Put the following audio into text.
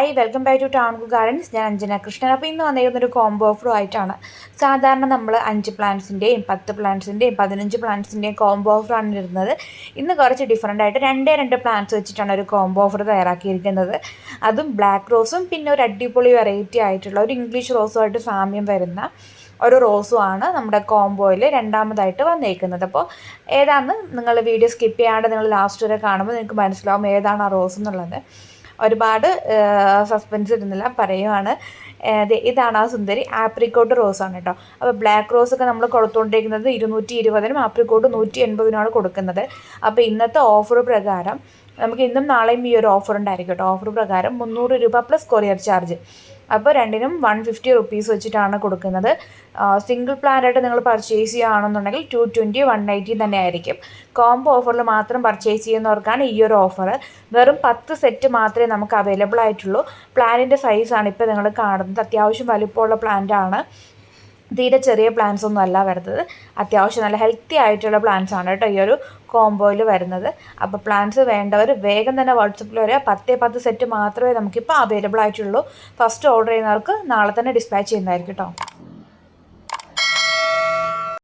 Hi welcome back to Town Gardens. ഞാൻ അഞ്ജന കൃഷ്ണൻ. അപ്പോൾ ഇന്ന് വന്നിരിക്കുന്നൊരു കോംബോ ഓഫറും ആയിട്ടാണ്. സാധാരണ നമ്മൾ 5 പ്ലാന്റ്സിൻ്റെയും 10 പ്ലാന്റ്സിൻ്റെയും 15 പ്ലാന്റ്സിൻ്റെയും കോംബോ ഓഫറാണ് ഇരുന്നത്. ഇന്ന് കുറച്ച് ഡിഫറൻ്റ് ആയിട്ട് രണ്ട് പ്ലാന്റ്സ് വെച്ചിട്ടാണ് ഒരു കോംബോ ഓഫർ തയ്യാറാക്കിയിരിക്കുന്നത്. അതും ബ്ലാക്ക് റോസും പിന്നെ ഒരു അടിപൊളി വെറൈറ്റി ആയിട്ടുള്ള ഒരു ഇംഗ്ലീഷ് റോസുമായിട്ട് സാമ്യം വരുന്ന ഒരു റോസുമാണ് നമ്മുടെ കോംബോയിൽ രണ്ടാമതായിട്ട് വന്നേക്കുന്നത്. അപ്പോൾ ഏതാണെന്ന് നിങ്ങൾ വീഡിയോ സ്കിപ്പ് ചെയ്യാണ്ട് നിങ്ങൾ ലാസ്റ്റ് വരെ കാണുമ്പോൾ നിങ്ങൾക്ക് മനസ്സിലാവും ഏതാണ് ആ റോസ് എന്നുള്ളത്. ഒരുപാട് സസ്പെൻസ് ഇടുന്നില്ല, പറയുവാണ്. ഇതാണ് ആ സുന്ദരി ആപ്രിക്കോട്ട് റോസാണ് കേട്ടോ. അപ്പോൾ ബ്ലാക്ക് റോസൊക്കെ നമ്മൾ കൊടുത്തുകൊണ്ടിരിക്കുന്നത് 220-നും ആപ്രിക്കോട്ട് 180-നുമാണ് കൊടുക്കുന്നത്. അപ്പോൾ ഇന്നത്തെ ഓഫർ പ്രകാരം നമുക്ക് ഇന്നും നാളെയും ഈ ഒരു ഓഫർ ഉണ്ടായിരിക്കും കേട്ടോ. ഓഫർ പ്രകാരം 300 രൂപ പ്ലസ് കൊറിയർ ചാർജ്. അപ്പോൾ രണ്ടിനും 150 റുപ്പീസ് വെച്ചിട്ടാണ് കൊടുക്കുന്നത്. സിംഗിൾ പ്ലാനായിട്ട് നിങ്ങൾ പർച്ചേസ് ചെയ്യുകയാണെന്നുണ്ടെങ്കിൽ 220, 180 തന്നെ ആയിരിക്കും. കോംബോ ഓഫറിൽ മാത്രം പർച്ചേസ് ചെയ്യുന്നവർക്കാണ് ഈ ഒരു ഓഫർ. വെറും 10 സെറ്റ് മാത്രമേ നമുക്ക് അവൈലബിൾ ആയിട്ടുള്ളൂ. പ്ലാനിൻ്റെ സൈസാണ് ഇപ്പോൾ നിങ്ങൾ കാണുന്നത്. അത്യാവശ്യം വലിപ്പമുള്ള പ്ലാന്റാണ്. തീരെ ചെറിയ പ്ലാന്റ്സ് ഒന്നും അല്ല വരുന്നത്. അത്യാവശ്യം നല്ല ഹെൽത്തി ആയിട്ടുള്ള പ്ലാന്റ്സ് ആണ് കേട്ടോ ഈ ഒരു കോംബോയിൽ വരുന്നത്. അപ്പോൾ പ്ലാന്റ്സ് വേണ്ടവർ വേഗം തന്നെ വാട്സപ്പിൽ വരിക. 10 സെറ്റ് മാത്രമേ നമുക്കിപ്പോൾ അവൈലബിൾ ആയിട്ടുള്ളൂ. ഫസ്റ്റ് ഓർഡർ ചെയ്യുന്നവർക്ക് നാളെ തന്നെ ഡിസ്പാച്ച് ചെയ്യുന്നതായിരിക്കും കേട്ടോ.